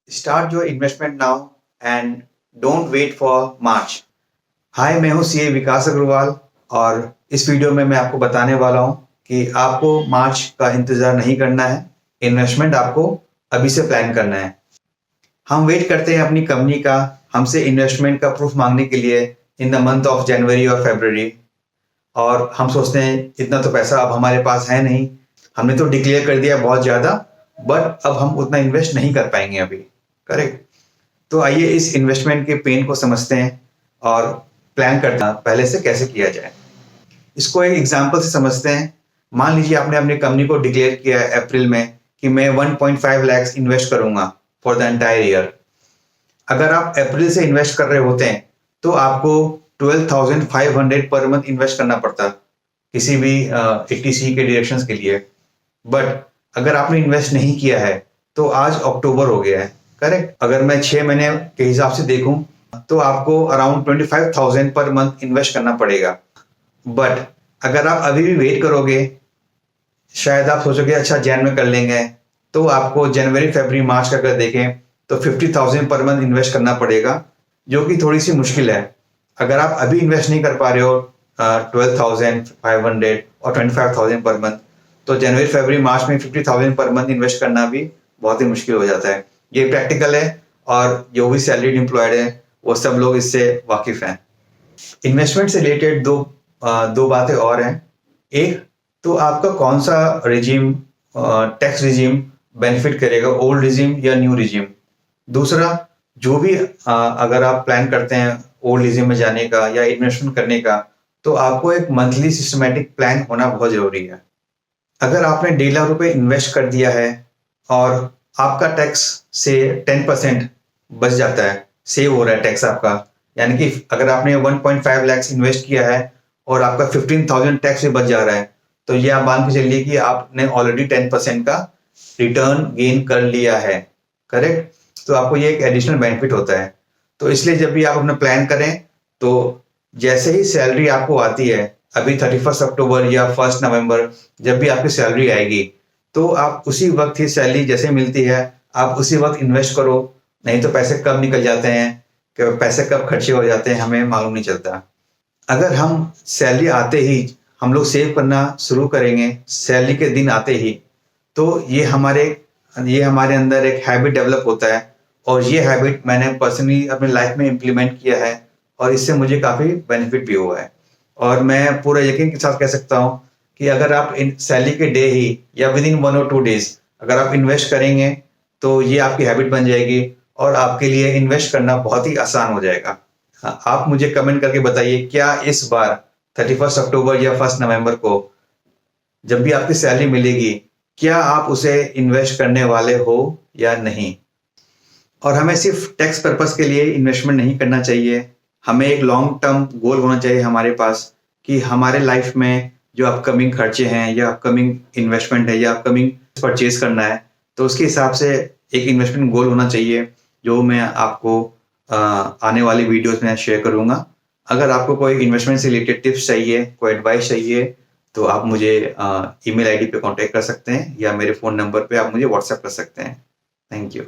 Start your investment now and don't wait for March. हाय, मैं हूँ CA विकास अग्रवाल और इस वीडियो में मैं आपको बताने वाला हूँ कि आपको मार्च का इंतज़ार नहीं करना है। इन्वेस्टमेंट आपको अभी से प्लान करना है। हम वेट करते हैं अपनी कंपनी का हमसे इन्वेस्टमेंट का प्रूफ मांगने के लिए in the month of January और फरवरी, और हम सोचते हैं इतना तो पैसा अब हमारे पास है नहीं, हमने तो डिक्लेयर कर दिया बहुत ज़्यादा, बट अब हम उतना इन्वेस्ट नहीं कर पाएंगे अभी। करेक्ट। तो आइए इस इन्वेस्टमेंट के पेन को समझते हैं और प्लान करते हैं पहले से कैसे किया जाए। इसको एक एग्जांपल से समझते हैं। मान लीजिए आपने अपनी कंपनी को डिक्लेयर किया है अप्रैल में कि मैं 1.5 लाख इन्वेस्ट करूंगा फॉर द एंटायर ईयर। अगर आप अप्रैल से इन्वेस्ट कर रहे होते हैं तो आपको 12,500 पर मंथ इन्वेस्ट करना पड़ता किसी भी ईटीसी के डायरेक्शंस के लिए। बट अगर आपने इन्वेस्ट नहीं किया है तो आज अक्टूबर हो गया है। करेक्ट। अगर मैं 6 महीने के हिसाब से देखूं तो आपको अराउंड 25,000 पर मंथ इन्वेस्ट करना पड़ेगा। बट अगर आप अभी भी वेट करोगे, शायद आप सोचोगे अच्छा जैन में कर लेंगे, तो आपको जनवरी फरवरी मार्च का अगर देखें तो 50,000 पर मंथ इन्वेस्ट करना पड़ेगा, जो कि थोड़ी सी मुश्किल है। अगर आप अभी इन्वेस्ट नहीं कर पा रहे हो 12,500 और 25,000 पर मंथ, तो जनवरी फरवरी मार्च में 50,000 पर मंथ इन्वेस्ट करना भी बहुत ही मुश्किल हो जाता है। ये प्रैक्टिकल है और जो भी सैलरीड एम्प्लॉयड है वो सब लोग इससे वाकिफ हैं। इन्वेस्टमेंट से रिलेटेड दो बातें और हैं। एक तो आपका कौन सा रिजीम, टैक्स रिजीम बेनिफिट करेगा, ओल्ड रिजीम या न्यू रिजीम। दूसरा, जो भी अगर आप प्लान करते हैं ओल्ड रिजीम में जाने का या इन्वेस्टमेंट करने का, तो आपको एक मंथली सिस्टमेटिक प्लान होना बहुत जरूरी है। अगर आपने 1.5 लाख रुपए इन्वेस्ट कर दिया है और आपका टैक्स से 10% बच जाता है, सेव हो रहा है टैक्स आपका, यानी कि अगर आपने 1.5 लाख इन्वेस्ट किया है और आपका 15,000 टैक्स से बच जा रहा है, तो ये आप मान के चलिए कि आपने ऑलरेडी 10% का रिटर्न गेन कर लिया है। करेक्ट। तो आपको ये एक एडिशनल बेनिफिट होता है। तो इसलिए जब भी आप अपना प्लान करें तो जैसे ही सैलरी आपको आती है, अभी 31 अक्टूबर या 1 नवंबर जब भी आपकी सैलरी आएगी, तो आप उसी वक्त ही सैलरी जैसे मिलती है आप उसी वक्त इन्वेस्ट करो, नहीं तो पैसे कब निकल जाते हैं, पैसे कब खर्चे हो जाते हैं हमें मालूम नहीं चलता। अगर हम सैलरी आते ही हम लोग सेव करना शुरू करेंगे, सैलरी के दिन आते ही, तो ये हमारे अंदर एक हैबिट डेवलप होता है और ये हैबिट मैंने पर्सनली अपनी लाइफ में इम्प्लीमेंट किया है और इससे मुझे काफ़ी बेनिफिट भी हुआ है। और मैं पूरा यकीन के साथ कह सकता हूँ कि अगर आप सैलरी के डे ही या विद इन 1 और 2 डेज अगर आप इन्वेस्ट करेंगे तो ये आपकी हैबिट बन जाएगी और आपके लिए इन्वेस्ट करना बहुत ही आसान हो जाएगा। हाँ, आप मुझे कमेंट करके बताइए क्या इस बार 31 अक्टूबर या 1 नवंबर को जब भी आपकी सैलरी मिलेगी, क्या आप उसे इन्वेस्ट करने वाले हो या नहीं। और हमें सिर्फ टैक्स पर्पस के लिए इन्वेस्टमेंट नहीं करना चाहिए, हमें एक लॉन्ग टर्म गोल होना चाहिए हमारे पास कि हमारे लाइफ में जो अपकमिंग खर्चे हैं या अपकमिंग इन्वेस्टमेंट है या अपकमिंग परचेज करना है, तो उसके हिसाब से एक इन्वेस्टमेंट गोल होना चाहिए, जो मैं आपको आने वाली वीडियोस में शेयर करूंगा। अगर आपको कोई इन्वेस्टमेंट से रिलेटेड टिप्स चाहिए, कोई एडवाइस चाहिए, तो आप मुझे ईमेल आईडी पे कांटेक्ट कर सकते हैं या मेरे फ़ोन नंबर पे आप मुझे व्हाट्सएप कर सकते हैं। Thank you.